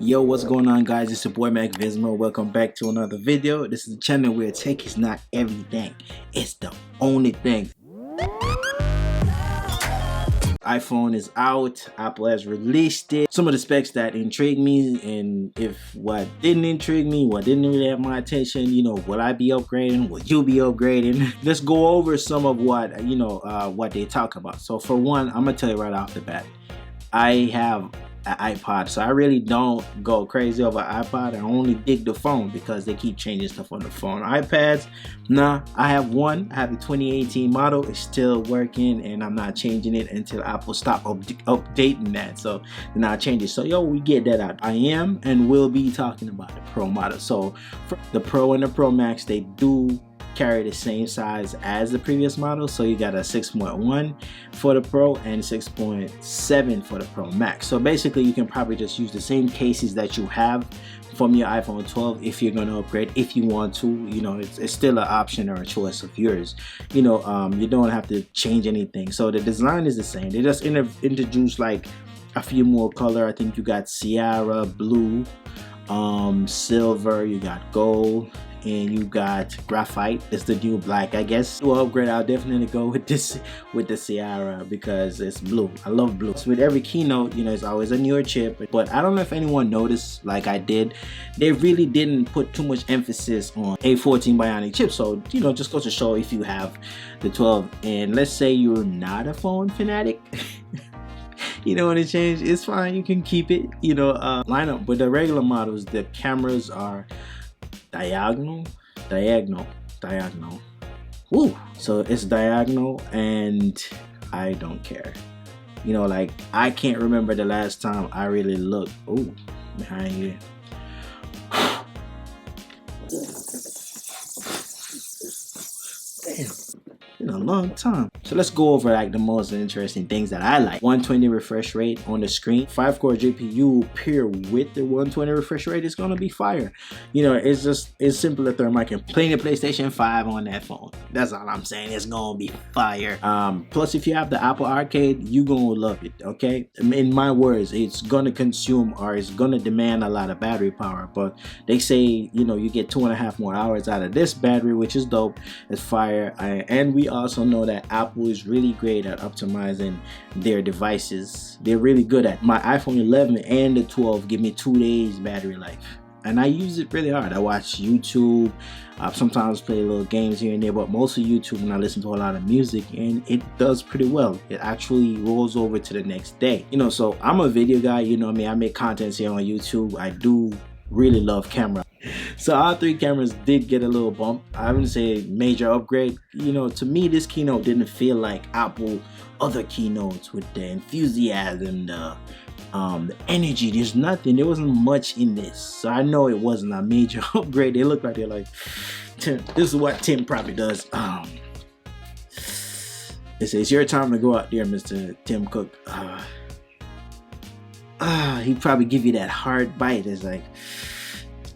Yo, what's going on, guys? It's your boy Mac Vismo. Welcome back to another video. This is a channel where tech is not everything, it's the only thing. iPhone is out, Apple has released it. Some of the specs that intrigued me, and if what didn't intrigue me, what didn't really have my attention, will I be upgrading? Will you be upgrading? Let's go over some of what what they talk about. So for one, I'm gonna tell you right off the bat, I have an iPod, so I really don't go crazy over iPod. I only dig the phone because they keep changing stuff on the phone. iPads, nah, I have one. I have the 2018 model. It's still working, and I'm not changing it until Apple stop updating that. So then I'll change it. So we get that out. I am and will be talking about the Pro model. So for the Pro and the Pro Max, they do carry the same size as the previous model. So you got a 6.1 for the Pro and 6.7 for the Pro Max. So basically you can probably just use the same cases that you have from your iPhone 12 if you're going to upgrade, if you want to. It's still an option or a choice of yours. You don't have to change anything. So the design is the same. They just introduced like a few more color. I think you got Sierra blue, silver, you got gold, and you got graphite. It's the new black, I guess. To upgrade, I'll definitely go with the Sierra because it's blue. I love blue. So with every keynote, it's always a newer chip. But I don't know if anyone noticed, like I did, they really didn't put too much emphasis on A14 Bionic chip. So just goes to show, if you have the 12 and let's say you're not a phone fanatic, you don't want to change, it's fine, you can keep it, line up. But the regular models, the cameras are diagonal. Woo! So it's diagonal, and I don't care. Like I can't remember the last time I really looked. Oh, behind you. Damn. In a long time. So let's go over like the most interesting things that I like. 120 refresh rate on the screen. 5-core GPU pair with the 120 refresh rate is gonna be fire. It's simple as thermal. I can play the PlayStation 5 on that phone. That's all I'm saying. It's gonna be fire. Plus, if you have the Apple Arcade, you gonna love it. Okay, in my words, it's gonna consume, or it's gonna demand a lot of battery power. But they say you get 2.5 more hours out of this battery, which is dope. It's fire. And we also know that Apple is really great at optimizing their devices. They're really good at. My iPhone 11 and the 12 give me 2 days battery life, and I use it really hard. I watch YouTube, sometimes play little games here and there, but mostly YouTube, and I listen to a lot of music, and it does pretty well. It actually rolls over to the next day. So I'm a video guy, I make contents here on YouTube. I do really love camera. So all 3 cameras did get a little bump. I wouldn't say major upgrade. To me, this keynote didn't feel like Apple other keynotes with the enthusiasm, the energy. There wasn't much in this. So I know it wasn't a major upgrade. They look like they're like, Tim, this is what Tim probably does. It's your time to go out there, Mr. Tim Cook. He'd probably give you that hard bite. It's like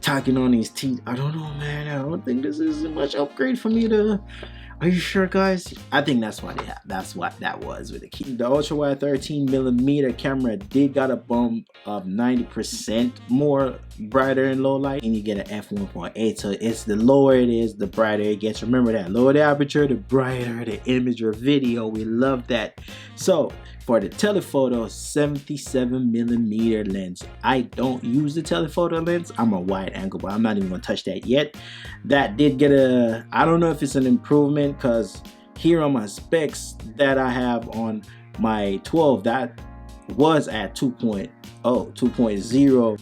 talking on his teeth. I don't know, man. I don't think this is much upgrade for me to. Are you sure, guys? I think that's what they have. That's what that was with the key. The ultra wide 13mm camera did got a bump of 90% more brighter in low light, and you get an f1.8. So it's the lower it is, the brighter it gets. Remember that. Lower the aperture, the brighter the image or video. We love that. So for the telephoto, 77mm lens. I don't use the telephoto lens. I'm a wide angle, but I'm not even gonna touch that yet. That did get I don't know if it's an improvement, because here on my specs that I have on my 12, that was at 2.0.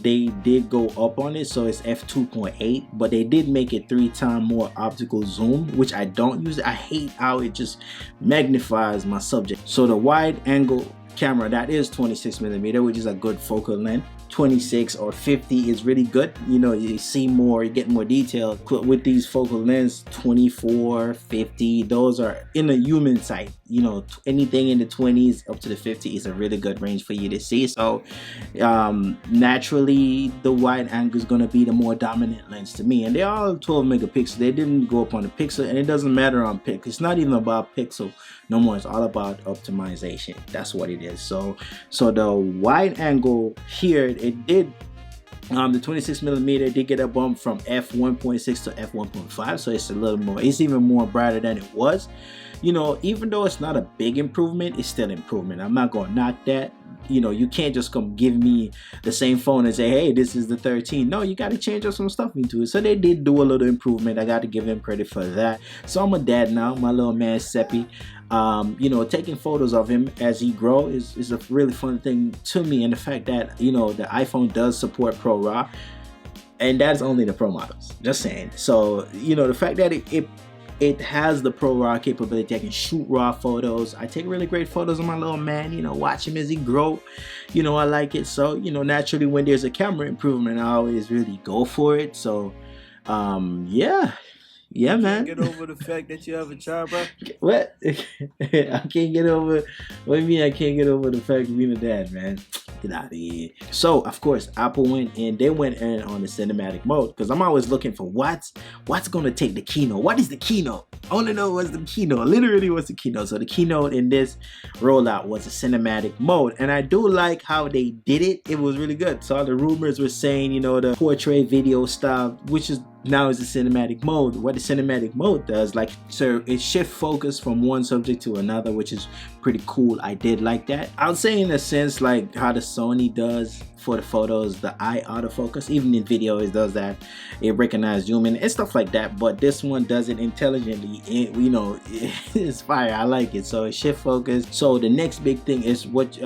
They did go up on it, so it's f2.8, but they did make it 3 times more optical zoom, which I don't use. I hate how it just magnifies my subject. So the wide angle camera, that is 26mm, which is a good focal length. 26 or 50 is really good. You see more, you get more detail with these focal lens. 24, 50, those are in a human sight. Anything in the 20s up to the 50 is a really good range for you to see. So naturally the wide angle is going to be the more dominant lens to me, and they're all 12 megapixels. They didn't go up on the pixel, and it doesn't matter on pixel. It's not even about pixel no more. It's all about optimization. That's what it is. So the wide angle here, it did The 26mm did get a bump from f1.6 to f1.5, so it's a little more, it's even more brighter than it was. You know, even though it's not a big improvement, it's still improvement. I'm not gonna knock that. You know, you can't just come give me the same phone and say, hey, this is the 13. No, you got to change up some stuff into it. So they did do a little improvement. I got to give them credit for that. So I'm a dad now, my little man Seppi. You know, taking photos of him as he grows is a really fun thing to me. And the fact that, you know, the iPhone does support Pro RAW, and that's only the Pro models, just saying. So, you know, the fact that it has the Pro RAW capability. I can shoot raw photos. I take really great photos of my little man, you know, watch him as he grow. You know, I like it. So, you know, naturally when there's a camera improvement, I always really go for it. So, yeah, man. Get over the fact that you have a child, bro. What? I can't get over. What do you mean I can't get over the fact of being a dad, man? Get out of here. So of course Apple went in. They went in on the cinematic mode because I'm always looking for what's gonna take the keynote. What is the keynote? I want to know what's the keynote. Literally, what's the keynote? So the keynote in this rollout was a cinematic mode, and I do like how they did it. It was really good. So all the rumors were saying, you know, the portrait video style, which is now is the cinematic mode. What the cinematic mode does, like, so it shifts focus from one subject to another, which is pretty cool. I did like that. I would say in a sense like how the Sony does for the photos, the eye autofocus. Even in video it does that. It recognizes human and stuff like that, but this one does it intelligently. You know, it's fire. I like it. So it shift focus. So the next big thing is what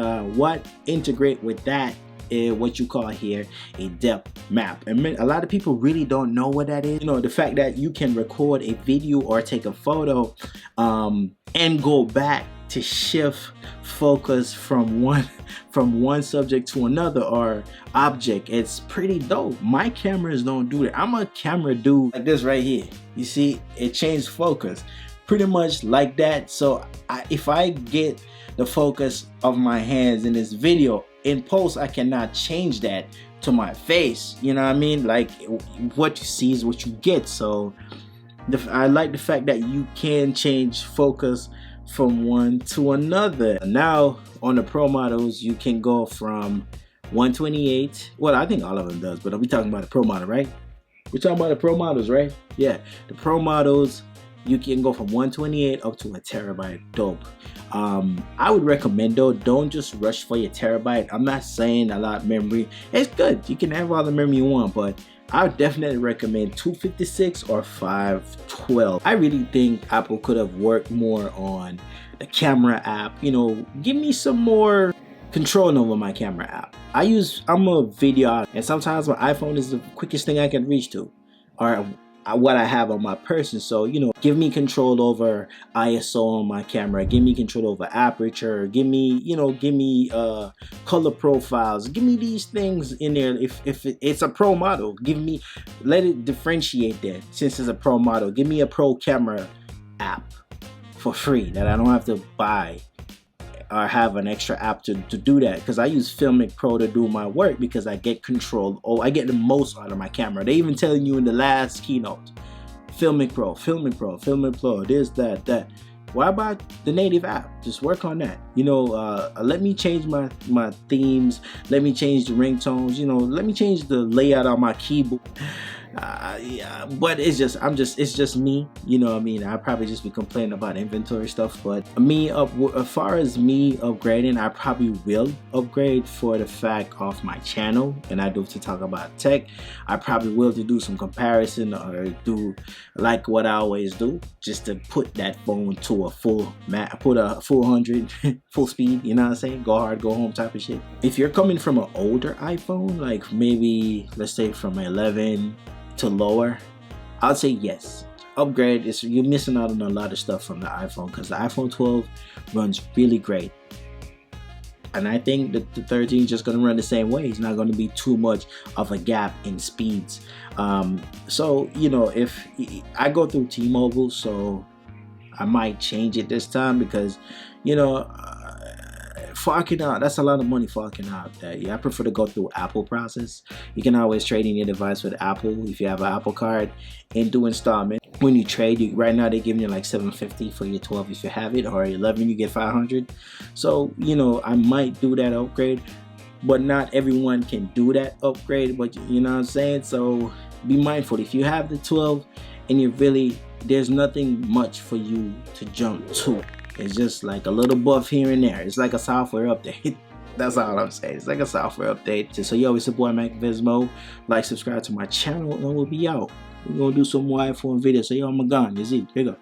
integrate with that is what you call here a depth map. And a lot of people really don't know what that is. You know, the fact that you can record a video or take a photo and go back to shift focus from one subject to another or object. It's pretty dope. My cameras don't do that. I'm a camera dude like this right here. You see, it changed focus pretty much like that. So if I get the focus of my hands in this video, in post I cannot change that to my face. You know what I mean? Like, what you see is what you get. So I like the fact that you can change focus from one to another. Now on the Pro models you can go from 128. Well, I think all of them does, but are we talking about the Pro model, right? We're talking about the Pro models, right? Yeah, the Pro models, you can go from 128 up to a terabyte. Dope. I would recommend though, don't just rush for your terabyte. I'm not saying a lot of memory. It's good. You can have all the memory you want, but I would definitely recommend 256 or 512. I really think Apple could have worked more on the camera app. You know, give me some more control over my camera app. I'm a video, and sometimes my iPhone is the quickest thing I can reach to, or what I have on my person. So, you know, give me control over ISO on my camera, give me control over aperture, give me color profiles, give me these things in there. If it's a Pro model, let it differentiate that. Since it's a Pro model, give me a Pro camera app for free that I don't have to buy or have an extra app to do that, because I use Filmic Pro to do my work because I get control. I get the most out of my camera. They even telling you in the last keynote, Filmic Pro, Filmic Pro, this, that. Why about the native app? Just work on that. You know, let me change my themes. Let me change the ringtones. You know, let me change the layout on my keyboard. Yeah, but it's just me. You know what I mean? I'll probably just be complaining about inventory stuff. But as far as me upgrading, I probably will upgrade for the fact of my channel, and I do to talk about tech. I probably will to do some comparison or do like what I always do, just to put that phone to a full 100 full speed. You know what I'm saying? Go hard, go home type of shit. If you're coming from an older iPhone, like maybe let's say from 11 to lower, I'd say yes, upgrade. You're missing out on a lot of stuff from the iPhone, because the iPhone 12 runs really great, and I think that the 13 is just going to run the same way. It's not going to be too much of a gap in speeds. So you know, if I go through T-Mobile, so I might change it this time, because you know, forking out, that's a lot of money forking out. Yeah, I prefer to go through Apple process. You can always trade in your device with Apple if you have an Apple card and do installment. When you trade, right now they're giving you like $750 for your 12 if you have it, or 11 you get $500. So you know, I might do that upgrade. but not everyone can do that upgrade. But you know what I'm saying? So be mindful. If you have the 12 and you really, there's nothing much for you to jump to. It's just like a little buff here and there. It's like a software update. That's all I'm saying. It's like a software update. Just so you always support Mac Vismo. Like, subscribe to my channel, and we'll be out. We're gonna do some more iPhone videos. So yo, I'm gone. Is it? Here you go.